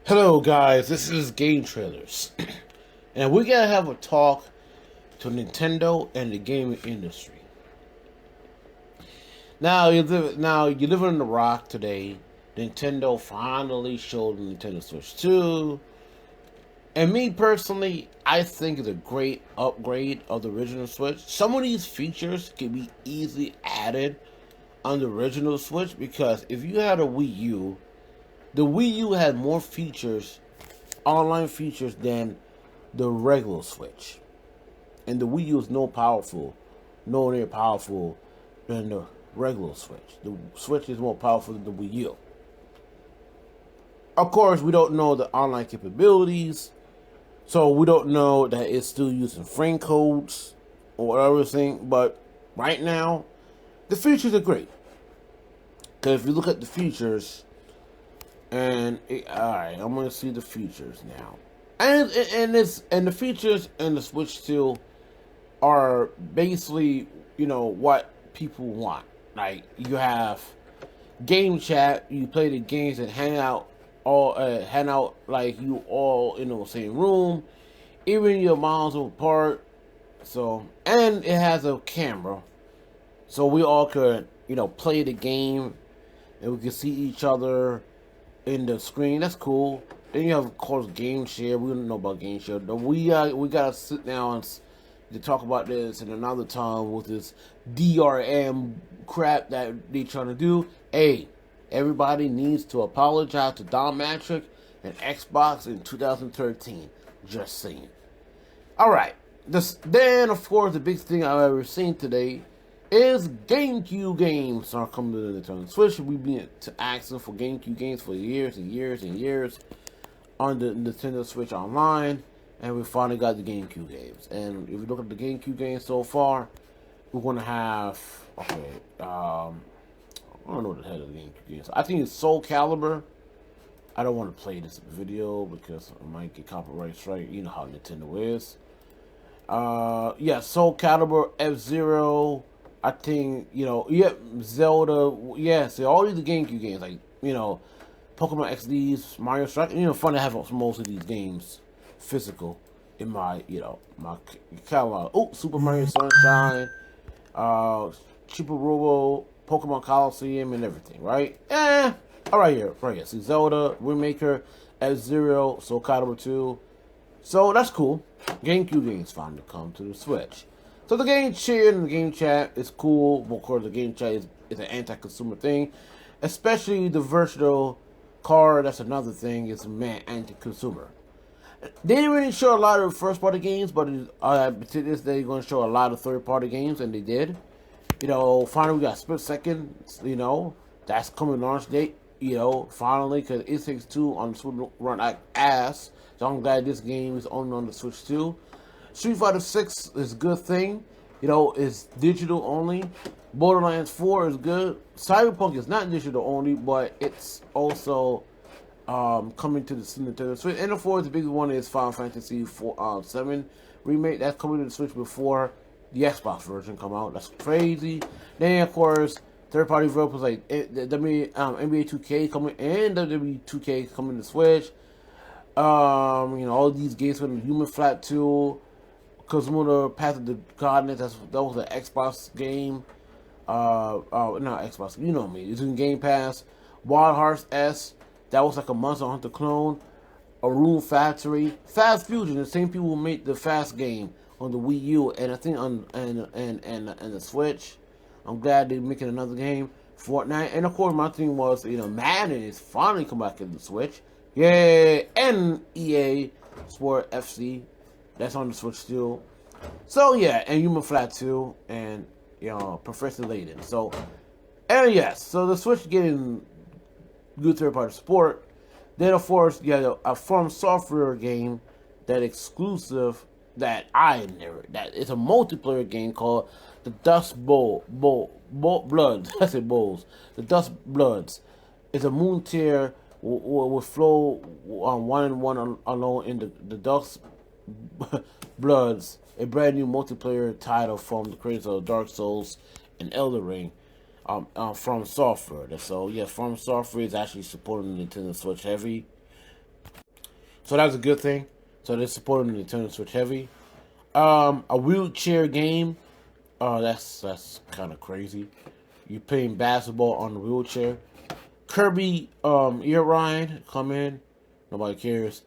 Hello, guys. This is Game Trailers, and we're gonna have a talk to Nintendo and the gaming industry. Now you live in the rock today. Nintendo finally showed the Nintendo Switch 2, and me personally, I think it's a great upgrade of the original Switch. Some of these features can be easily added on the original Switch because if you had a Wii U, the Wii U had more features, online features, than the regular Switch. And the Wii U is no near powerful than the regular Switch. The Switch is more powerful than the Wii U. Of course, we don't know the online capabilities, so we don't know that it's still using frame codes or everything. But right now, the features are great. Because if you look at the features, alright, I'm gonna see the features now, and the features in the Switch 2 are basically what people want. Like you have game chat, you play the games and hang out like you all in the same room, even your miles apart. So and it has a camera, so we all could play the game and we can see each other in the screen. That's cool. Then you have, of course, game share. We don't know about game share. We gotta sit down to talk about this in another time with this DRM crap that they trying to do. Hey, everybody needs to apologize to Don Matrick and Xbox in 2013. Just saying. All right. Then, of course, the big thing I've ever seen today is GameCube games are coming to the Nintendo Switch. We've been asking for GameCube games for years and years and years on the Nintendo Switch Online, and we finally got the GameCube games. And if you look at the GameCube games so far, we're gonna have I don't know what the heck of the GameCube games. I think it's Soul Calibur. I don't want to play this video because I might get copyright strike. You know how Nintendo is. Soul Calibur, F-Zero. I think, Zelda, see, all these GameCube games, like, Pokemon XDs, Mario Strike, fun to have most of these games physical in my catalog. Oh, Super Mario Sunshine, Super Robo, Pokemon Coliseum, and everything, right? Right here. See, Zelda, Windmaker, F-Zero, Soul Calibur 2. So, that's cool. GameCube games finally come to the Switch. So the game cheer and the game chat is cool. Of course, the game chat is an anti-consumer thing, especially the virtual card. That's another thing. It's anti-consumer. They didn't really show a lot of first-party games, but to this day, they're going to show a lot of third-party games, and they did. Finally we got Split Second. That's coming launch date. Finally, because It Takes Two on the Switch run like ass. So I'm glad this game is only on the Switch too. Street Fighter 6 is a good thing. It's digital only. Borderlands 4 is good. Cyberpunk is not digital only, but it's also coming to the Nintendo Switch. And of course, the big one is Final Fantasy 7 remake. That's coming to the Switch before the Xbox version come out. That's crazy. Then, of course, third-party developers like NBA 2K coming and WWE 2K coming to Switch. All these games from the Human Flat 2. Kazuma Path of the Godness, that was an Xbox game. Not Xbox, you know me. It's in Game Pass. Wild Hearts S, that was like a Monster Hunter clone. A Rune Factory. Fast Fusion, the same people who made the Fast game on the Wii U and I think on the Switch. I'm glad they're making another game. Fortnite. And of course my thing was, Madden is finally come back to the Switch. Yay! And EA Sport FC. That's on the Switch still. So yeah, and Human Flat 2 and Professor Layton. So so the Switch getting good third party support. Then of course you have a From Software game that exclusive that it's a multiplayer game called the Dust Bloods. I said Bowls. The Dust Bloods. It's a moon tier with flow on 1-1 alone in the Dust Bloods, a brand new multiplayer title from the creators of Dark Souls and Elden Ring, From Software. So yeah, From Software is actually supporting the Nintendo Switch heavy. So that's a good thing. So they're supporting the Nintendo Switch heavy. A wheelchair game. That's kind of crazy. You're playing basketball on the wheelchair. Kirby Ear Ride come in. Nobody cares.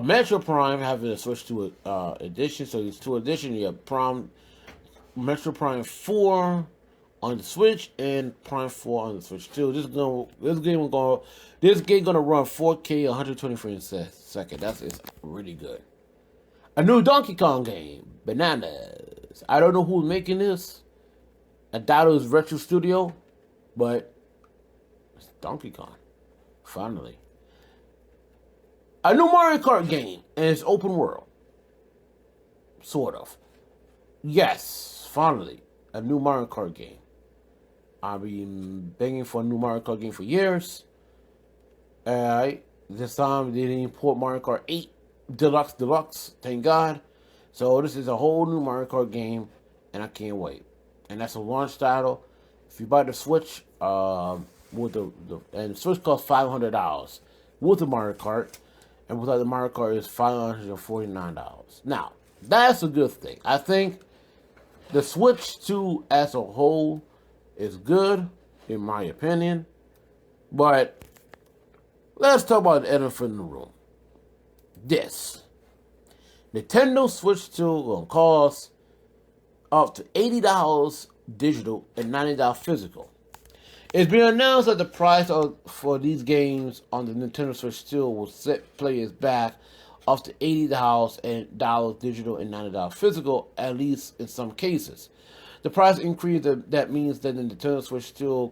Metro Prime having to switch to edition. So it's two edition. You have Metro Prime 4 on the Switch and Prime 4 on the Switch 2. This game gonna run 4K 120 frames a second. It's really good. A new Donkey Kong game, Bananas. I don't know who's making this. I doubt it was Retro Studio, but it's Donkey Kong. Finally. A new Mario Kart game, and it's open world. Sort of. Yes, finally. A new Mario Kart game. I've been begging for a new Mario Kart game for years. This time they didn't import Mario Kart 8 Deluxe, thank God. So this is a whole new Mario Kart game, and I can't wait. And that's a launch title. If you buy the Switch, with the Switch costs $500 with the Mario Kart, and without the Mario Kart is $549. Now that's a good thing. I think the Switch 2 as a whole is good, in my opinion. But let's talk about the elephant in the room. This Nintendo Switch 2 will cost up to $80 digital and $90 physical. It's been announced that the price for these games on the Nintendo Switch 2 will set players back up to $80 and digital and $90 physical, at least in some cases. The price increase that means that the Nintendo Switch 2 will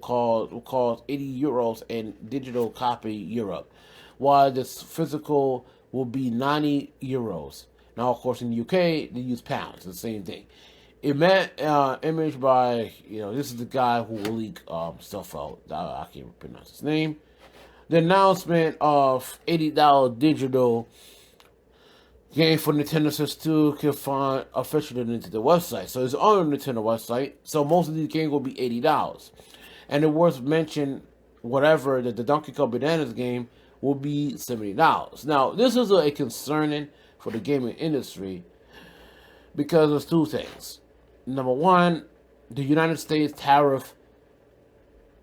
cost €80 and digital copy Europe, while this physical will be €90. Now, of course, in the UK, they use pounds. It's the same thing. Image by, this is the guy who will leak stuff out. I can't pronounce his name. The announcement of $80 digital game for Nintendo Switch 2 can find officially on the Nintendo website. So it's on the Nintendo website. So most of these games will be $80. And it worth mention, whatever, that the Donkey Kong Bananas game will be $70. Now, this is a concerning for the gaming industry because there's two things. Number one, the United States tariff,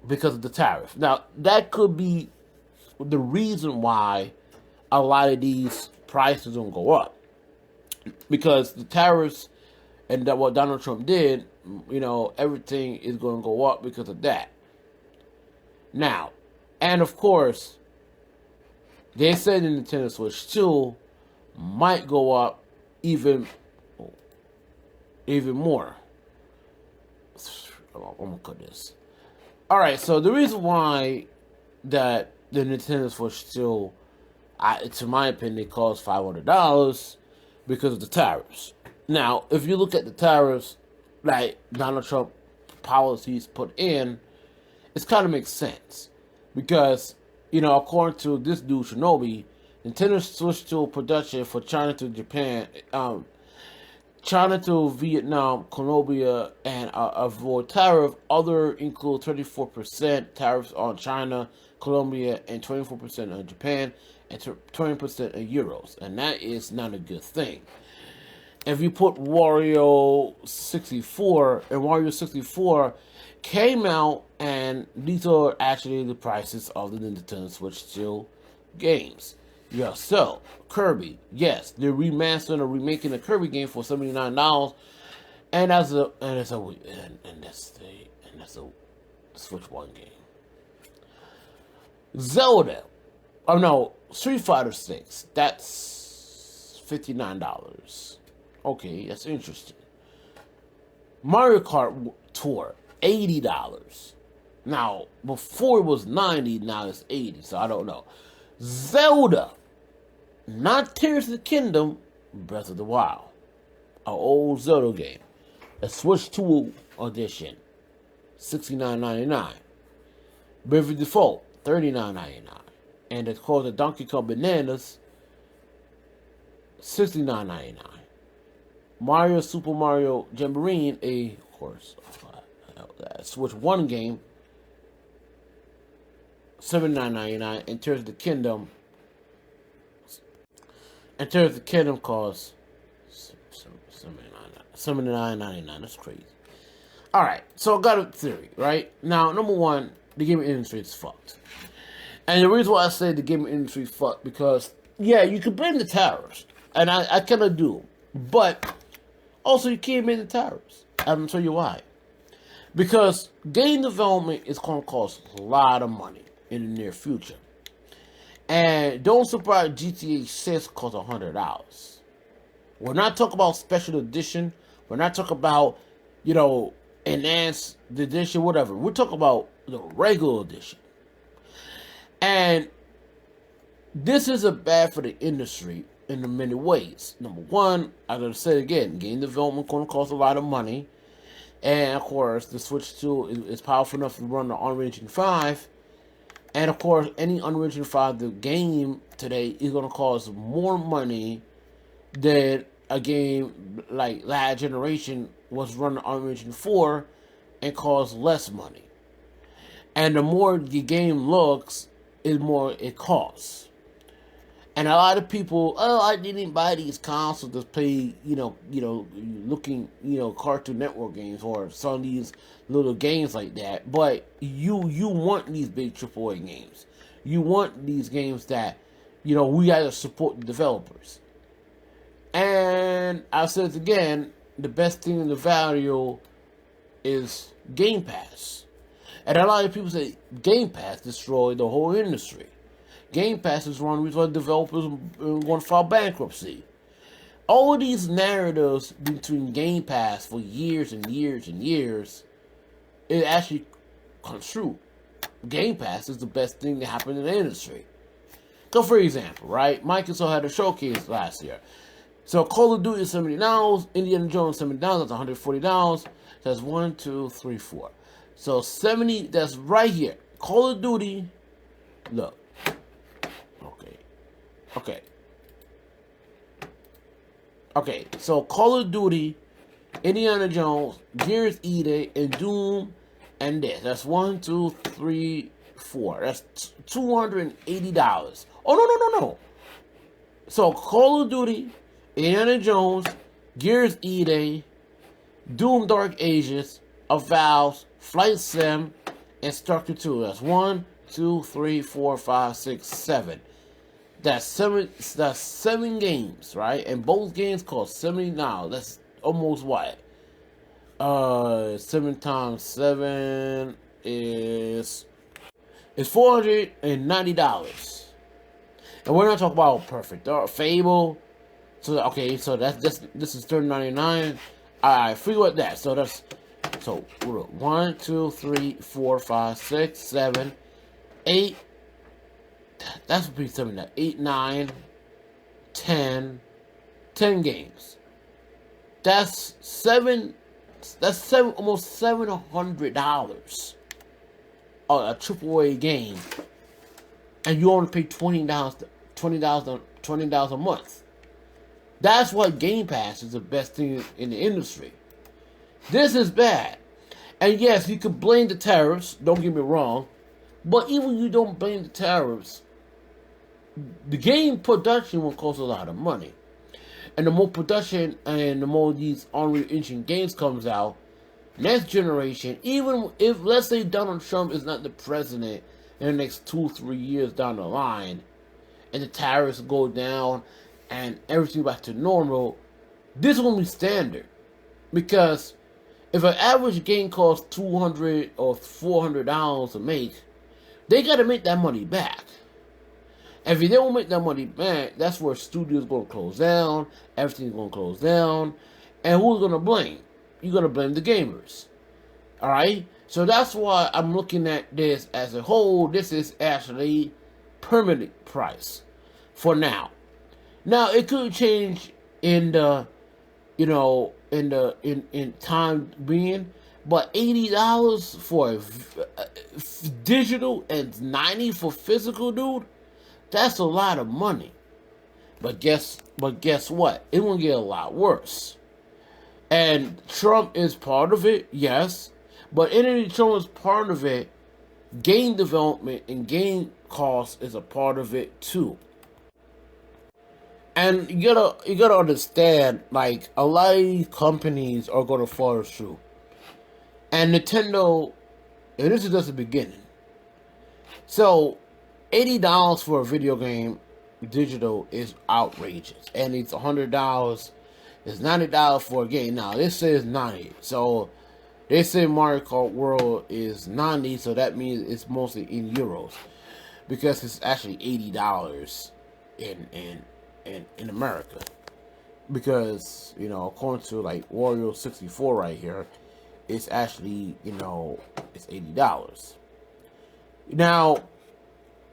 because of the tariff. Now, that could be the reason why a lot of these prices don't go up. Because the tariffs and what Donald Trump did, everything is going to go up because of that. Now, and of course, they said the Nintendo Switch 2 might go up even more. I'm gonna cut this. Alright, so the reason why that the Nintendo Switch 2, to my opinion, costs $500 because of the tariffs. Now, if you look at the tariffs like Donald Trump policies put in, it kind of makes sense. Because, according to this dude, Shinobi, Nintendo Switch 2 production for China to Japan, China to Vietnam, Colombia, and avoid tariff. Other include 34% tariffs on China, Colombia, and 24% on Japan, and 20% on euros. And that is not a good thing. If you put Wario 64, and Wario 64 came out, and these are actually the prices of the Nintendo Switch 2 games. Yeah, so Kirby, yes, they're remastering or remaking a Kirby game for $79, and that's the Switch 1 game. Zelda, Street Fighter 6, that's $59. Okay, that's interesting. Mario Kart Tour, $80. Now, before it was $90, now it's $80, so I don't know. Zelda, not Tears of the Kingdom, Breath of the Wild, an old Zelda game. A Switch 2 edition, $69.99. Bravely Default, $39.99. And it's called the Donkey Kong Bananas, $69.99. Mario Super Mario Jamboree, of course, Switch 1 game, $79.99, and Tears of the Kingdom, And Tears of the Kingdom costs $79.99. That's crazy. All right, so I got a theory, right? Now, number one, the gaming industry is fucked. And the reason why I say the gaming industry is fucked, because, yeah, you can blame the tariffs, and I kind of do, but also you can't blame the tariffs. I'm going to tell you why. Because game development is going to cost a lot of money in the near future. And don't surprise GTA 6 costs $100. We're not talking about special edition. We're not talking about, enhanced edition, whatever. We're talking about the regular edition. And this isn't bad for the industry in many ways. Number one, I'm going to say it again, game development is going to cost a lot of money. And, of course, the Switch 2 is powerful enough to run the Unreal Engine 5. And, of course, any Unreal Engine 5, the game today is going to cost more money than a game like last generation was running on Unreal Engine 4 and cost less money. And the more the game looks, the more it costs. And a lot of people, I didn't buy these consoles to play, looking, Cartoon Network games or some of these little games like that. But you want these big AAA games. You want these games that, we gotta support the developers. And I'll say it again, the best thing in the value is Game Pass. And a lot of people say Game Pass destroyed the whole industry. Game Pass is one reason why developers want to file bankruptcy. All of these narratives between Game Pass for years and years and years, it actually comes true. Game Pass is the best thing that happened in the industry. So, for example, right, Microsoft had a showcase last year. So, Call of Duty is $70, Indiana Jones $70, that's $140. That's 1, 2, 3, 4. So, 70, that's right here. Call of Duty, look. Okay, so Call of Duty, Indiana Jones, Gears Eden, and Doom, and this. That's 1, 2, 3, 4. That's $280. Oh, no. So Call of Duty, Indiana Jones, Gears Eden, Doom Dark Ages, Avowed, Flight Sim, and Stalker 2. That's 1, 2, 3, 4, 5, 6, 7. That's seven games, right? And both games cost $70. That's almost what? 7 times 7 is $490. And we're not talking about Perfect Dark Fable. So this is $30.99. Alright, forget that. So 1, 2, 3, 4, 5, 6, 7, 8. That's what people tell me that. 8, 9, 10 games. That's almost $700 on a AAA game. And you only pay $20 a month. That's why Game Pass is the best thing in the industry. This is bad. And yes, you could blame the tariffs, don't get me wrong. But even you don't blame the tariffs, the game production will cost a lot of money. And the more production and the more these Unreal Engine games comes out, next generation, even if, let's say, Donald Trump is not the president in the next 2-3 years down the line, and the tariffs go down, and everything back to normal, this will be standard. Because if an average game costs $200 or $400 to make, they got to make that money back. And if they don't make that money back, that's where studios going to close down, everything's going to close down, and who's going to blame? You're going to blame the gamers. Alright? So that's why I'm looking at this as a whole. This is actually permanent price for now. Now, it could change in the, in time being, but $80 for digital and $90 for physical, dude, that's a lot of money. But guess what? It will get a lot worse. And Trump is part of it, yes. But any Trump is part of it, game development and game cost is a part of it too. And you gotta understand, like, a lot of these companies are gonna follow through. And Nintendo, and this is just the beginning. So, $80 for a video game digital is outrageous, and it's $100. It's $90 for a game. Now this says 90, so they say Mario Kart World is 90, so that means it's mostly in euros because it's actually $80 in America. Because according to like Wario 64 right here, it's actually it's $80. Now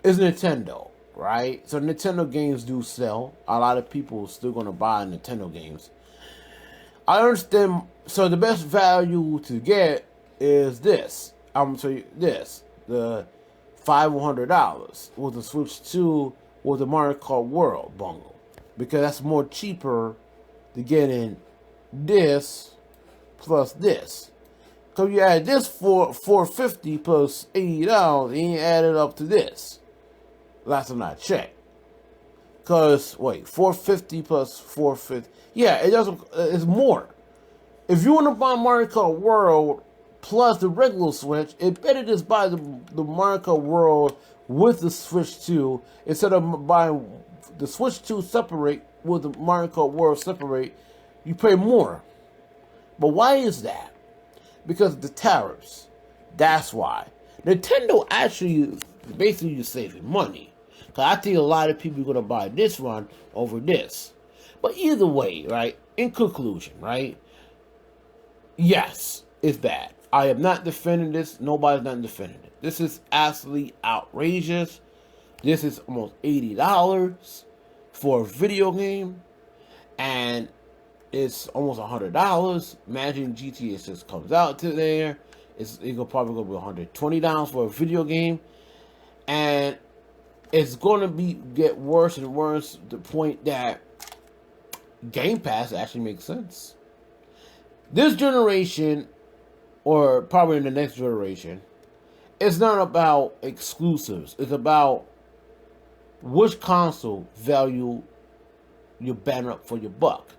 it's Nintendo, right? So Nintendo games do sell. A lot of people are still gonna buy Nintendo games. I understand. So the best value to get is this. I'm gonna tell you this: the $500 with the Switch 2 with the Mario Kart World bundle, because that's more cheaper to get in this plus this. So you add this for $450 plus $80, and you add it up to this. Last time I checked. Cause wait, $450 plus $450. Yeah, it doesn't. It's more. If you want to buy Mario Kart World plus the regular Switch, it better just buy the Mario Kart World with the Switch 2 instead of buying the Switch 2 separate with the Mario Kart World separate. You pay more. But why is that? Because of the tariffs. That's why. Nintendo actually basically you're saving money. Because I think a lot of people are going to buy this one over this. But either way, right? In conclusion, right? Yes, it's bad. I am not defending this. Nobody's not defending it. This is absolutely outrageous. This is almost $80 for a video game. And it's almost $100. Imagine GTA 6 comes out to there. It's probably going to be $120 for a video game. And it's going to get worse and worse to the point that Game Pass actually makes sense. This generation, or probably in the next generation, it's not about exclusives. It's about which console value you banner up for your buck.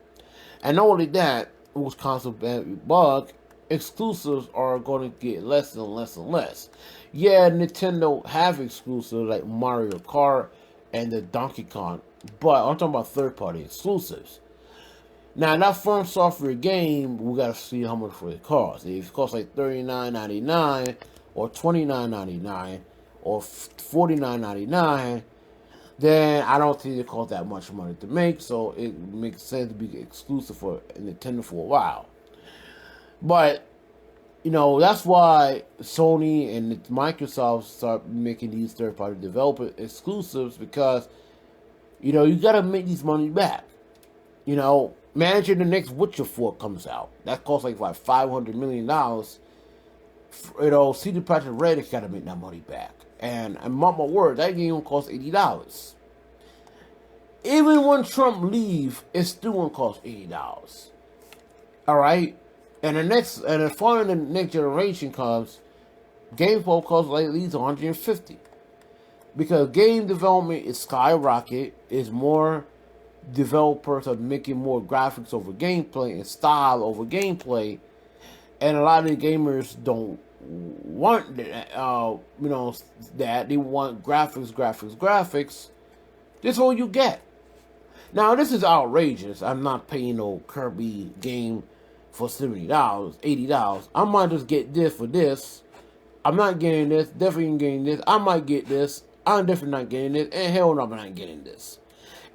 And not only that, which console banner your buck, exclusives are going to get less and less and less. Yeah, Nintendo have exclusives like Mario Kart and the Donkey Kong, but I'm talking about third-party exclusives. Now, that From Software game, we gotta see how much it costs. If it costs like $39.99 or $29.99 or $49.99, then I don't think it costs that much money to make. So it makes sense to be exclusive for Nintendo for a while. But that's why Sony and Microsoft start making these third-party developer exclusives, because you gotta make these money back. Imagine the next Witcher 4 comes out. That costs like $500 million. CD Projekt Red has got to make that money back. And mark my word, that game costs $80. Even when Trump leave, it's still gonna cost $80. All right, and the following the next generation comes, GamePro costs like at least $150, because game development is skyrocket. Is more developers are making more graphics over gameplay and style over gameplay, and a lot of the gamers don't want that. They want graphics. This is all you get. Now this is outrageous. I'm not paying no Kirby game for $70, $80. I might just get this for this. I'm not getting this. Definitely getting this. I might get this. I'm definitely not getting this. And hell no, I'm not getting this.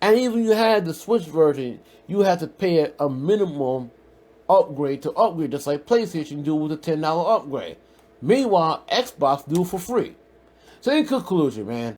And even if you had the Switch version, you have to pay a minimum upgrade to upgrade, just like PlayStation do with a $10 upgrade. Meanwhile, Xbox do it for free. So in conclusion, man,